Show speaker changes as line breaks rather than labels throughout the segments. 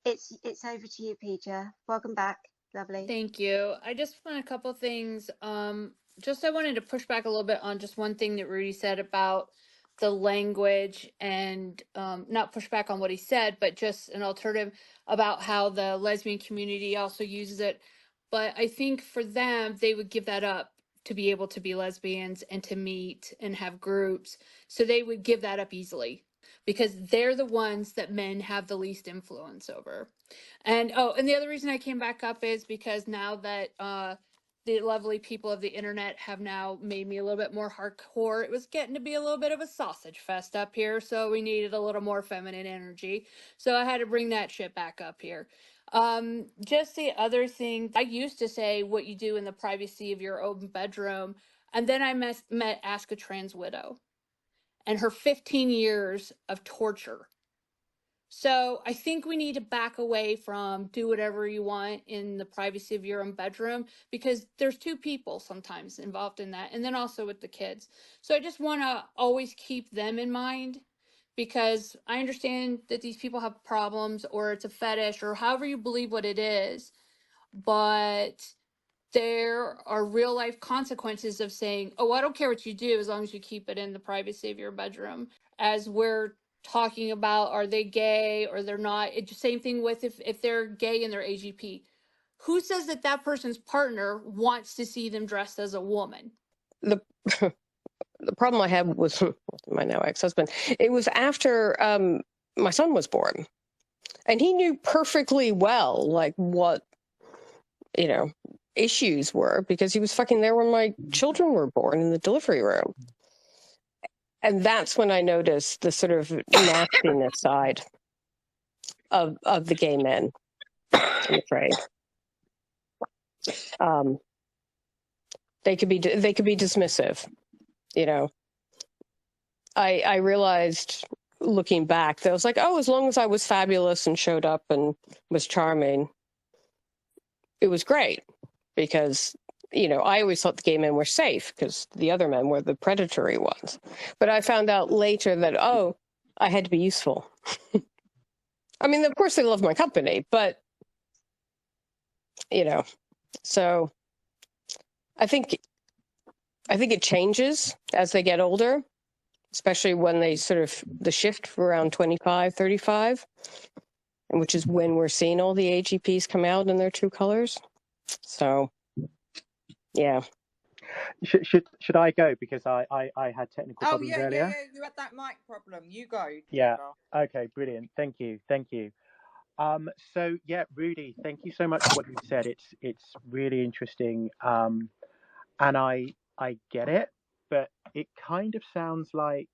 It's over to you, Peter. Welcome back. Lovely.
Thank you. I just want a couple things. Just I wanted to push back a little bit on just one thing that Rudy said about the language and not push back on what he said, but just an alternative about how the lesbian community also uses it. But I think for them, they would give that up to be able to be lesbians and to meet and have groups. So they would give that up easily because they're the ones that men have the least influence over. And oh, and the other reason I came back up is because now that the lovely people of the internet have now made me a little bit more hardcore, it was getting to be a little bit of a sausage fest up here, so we needed a little more feminine energy. So I had to bring that shit back up here. Just the other thing, I used to say what you do in the privacy of your own bedroom, and then I met Ask a Trans Widow and her 15 years of torture. So I think we need to back away from do whatever you want in the privacy of your own bedroom because there's two people sometimes involved in that. And then also with the kids. So I just want to always keep them in mind because I understand that these people have problems or it's a fetish or however you believe what it is. But there are real life consequences of saying, oh, I don't care what you do as long as you keep it in the privacy of your bedroom. As we're talking about, are they gay or they're not? It's the same thing with if they're gay and they're AGP. Who says that that person's partner wants to see them dressed as a woman?
The the problem I had was my now ex-husband. It was after my son was born, and he knew perfectly well like what issues were because he was fucking there when my children were born in the delivery room. And that's when I noticed the sort of nastiness side of the gay men, I'm afraid. They could be dismissive, I realized looking back that I was like, oh, as long as I was fabulous and showed up and was charming, it was great because I always thought the gay men were safe because the other men were the predatory ones. But I found out later that, oh, I had to be useful. I mean, of course they love my company, but, so I think it changes as they get older, especially when they sort of the shift around 25, 35, which is when we're seeing all the AGPs come out in their true colors. So, yeah.
Should I go because I had technical problems earlier?
Yeah, you had that mic problem. You go.
Yeah. Okay. Brilliant. Thank you. So yeah, Rudy, thank you so much for what you said. It's really interesting. And I get it, but it kind of sounds like,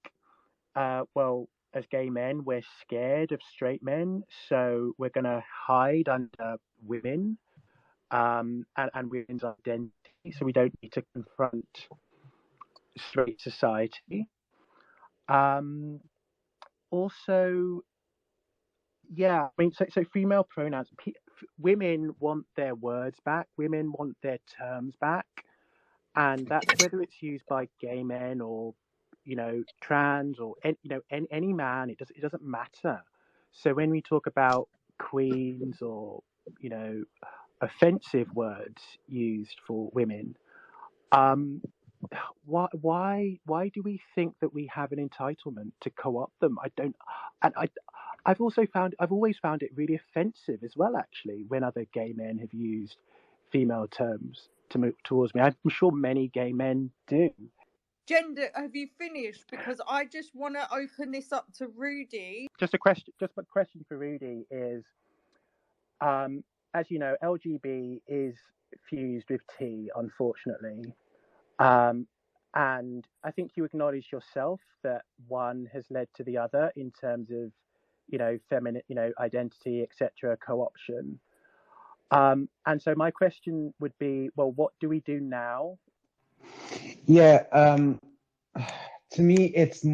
well, as gay men, we're scared of straight men, so we're gonna hide under women, and women's identity, so we don't need to confront straight society. Also, yeah, I mean, so female pronouns. Women want their words back. Women want their terms back, and that's whether it's used by gay men or, trans or any man. It doesn't matter. So when we talk about queens or offensive words used for women, why do we think that we have an entitlement to co-opt them? I don't, and I've always found it really offensive as well, actually, when other gay men have used female terms to move towards me. I'm sure many gay men do.
Gender, have you finished? Because I just want to open this up to Rudy.
Just a question for Rudy is, as you know, LGB is fused with T, unfortunately. And I think you acknowledge yourself that one has led to the other in terms of, feminine, identity, etc., co-option. And so my question would be, well, what do we do now?
Yeah, to me, it's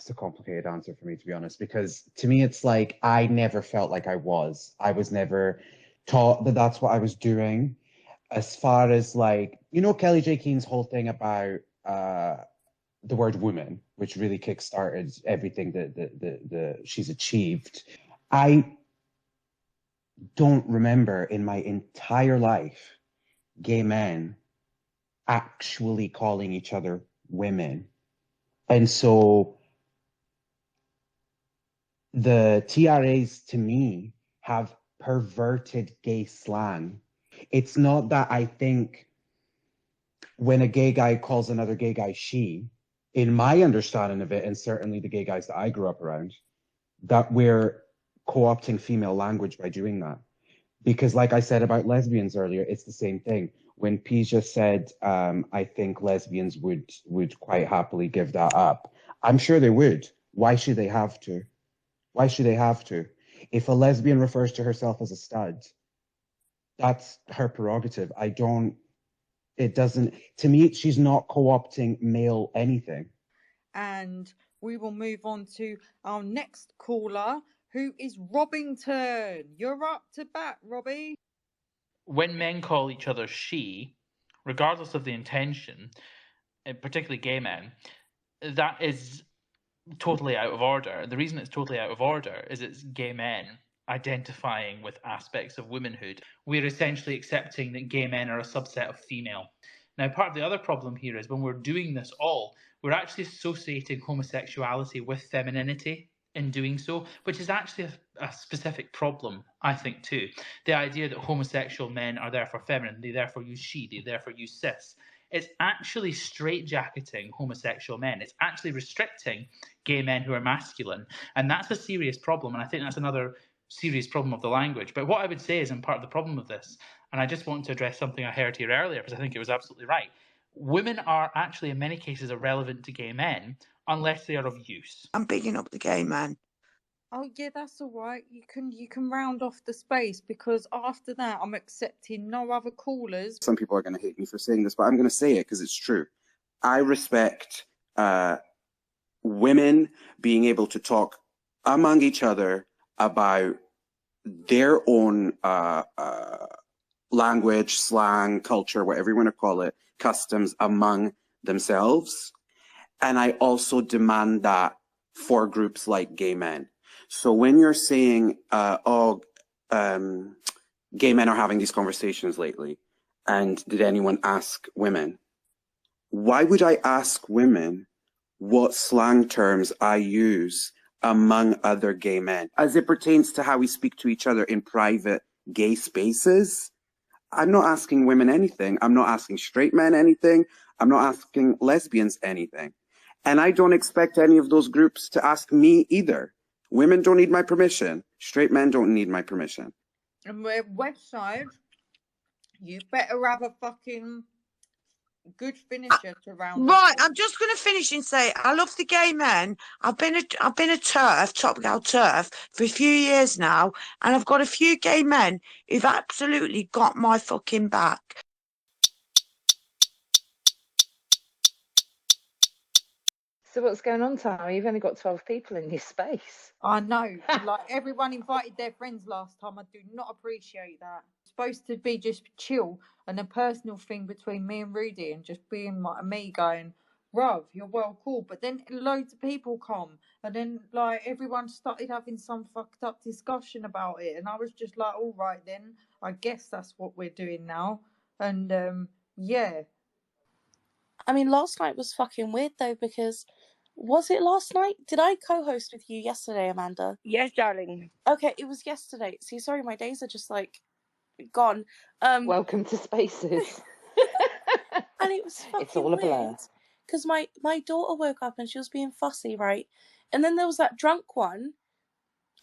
a complicated answer for me, to be honest, because to me, it's like I never felt like I was never taught that that's what I was doing. As far as like, Kelly J. Keen's whole thing about the word woman, which really kickstarted everything that she's achieved. I don't remember in my entire life gay men actually calling each other women. And so the TRAs to me have perverted gay slang. It's not that I think when a gay guy calls another gay guy she, in my understanding of it, and certainly the gay guys that I grew up around, that we're co-opting female language by doing that. Because like I said about lesbians earlier, it's the same thing. When Pija said, I think lesbians would quite happily give that up, I'm sure they would. Why should they have to? Why should they have to? If a lesbian refers to herself as a stud, that's her prerogative. It doesn't, to me, she's not co-opting male anything.
And we will move on to our next caller, who is Robbington. You're up to bat, Robbie.
When men call each other she, regardless of the intention, particularly gay men, that is totally out of order. The reason it's totally out of order is it's gay men identifying with aspects of womanhood. We're essentially accepting that gay men are a subset of female. Now, part of the other problem here is when we're doing this all, we're actually associating homosexuality with femininity in doing so, which is actually a specific problem, I think, too. The idea that homosexual men are therefore feminine, they therefore use she, they therefore use cis. It's actually straitjacketing homosexual men. It's actually restricting gay men who are masculine. And that's a serious problem. And I think that's another serious problem of the language. But what I would say is, in part of the problem of this, and I just want to address something I heard here earlier, because I think it was absolutely right. Women are actually, in many cases, irrelevant to gay men unless they are of use.
I'm bigging up the gay man.
Oh yeah, that's all right. You can round off the space, because after that I'm accepting no other callers.
Some people are going to hate me for saying this, but I'm going to say it because it's true. I respect women being able to talk among each other about their own language, slang, culture, whatever you want to call it, customs among themselves. And I also demand that for groups like gay men. So when you're saying, gay men are having these conversations lately, and did anyone ask women? Why would I ask women what slang terms I use among other gay men? As it pertains to how we speak to each other in private gay spaces, I'm not asking women anything. I'm not asking straight men anything. I'm not asking lesbians anything. And I don't expect any of those groups to ask me either. Women don't need my permission. Straight men don't need my permission.
And we're West Side. You better have a fucking good finisher to round
Right,
off.
I'm just going to finish and say I love the gay men. I've been a turf, Top Gal turf, for a few years now, and I've got a few gay men who've absolutely got my fucking back.
So what's going on, Tara? You've only got 12 people in your space.
I know, like everyone invited their friends last time. I do not appreciate that. It's supposed to be just chill and a personal thing between me and Rudy, and just being like me going, "Bruv, you're well cool." But then loads of people come, and then like everyone started having some fucked up discussion about it, and I was just like, "All right, then I guess that's what we're doing now." And yeah.
I mean, last night was fucking weird though, because was it last night? Did I co-host with you yesterday, Amanda?
Yes, darling.
Okay, it was yesterday. See, sorry, my days are just like gone.
Welcome to Spaces.
And it was fucking
It's all a blur.
weird because my daughter woke up and she was being fussy, right? And then there was that drunk one.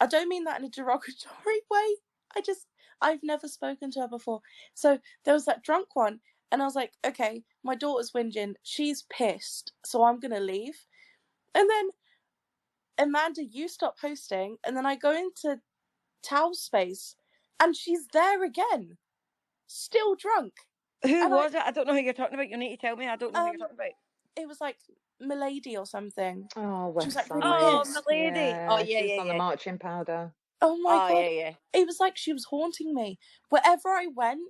I don't mean that in a derogatory way. I've never spoken to her before. So there was that drunk one, and I was like, okay, my daughter's whinging. She's pissed, so I'm going to leave. And then, Amanda, you stop hosting, and then I go into Tal's space, and she's there again, still drunk.
Who was it? I don't know who you're talking about. You need to tell me. I don't know who you're talking about.
It was like Milady or something.
Oh, West
She was like,
Side.
really
pissed. Milady.
Yeah,
Oh, yeah,
she was
yeah,
on the marching powder.
Oh my god.
Yeah.
It was like she was haunting me. Wherever I went,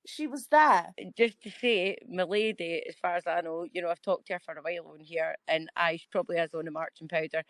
she was there.
Just to say, my lady, as far as I know, I've talked to her for a while on here, and she probably is on the marching powder.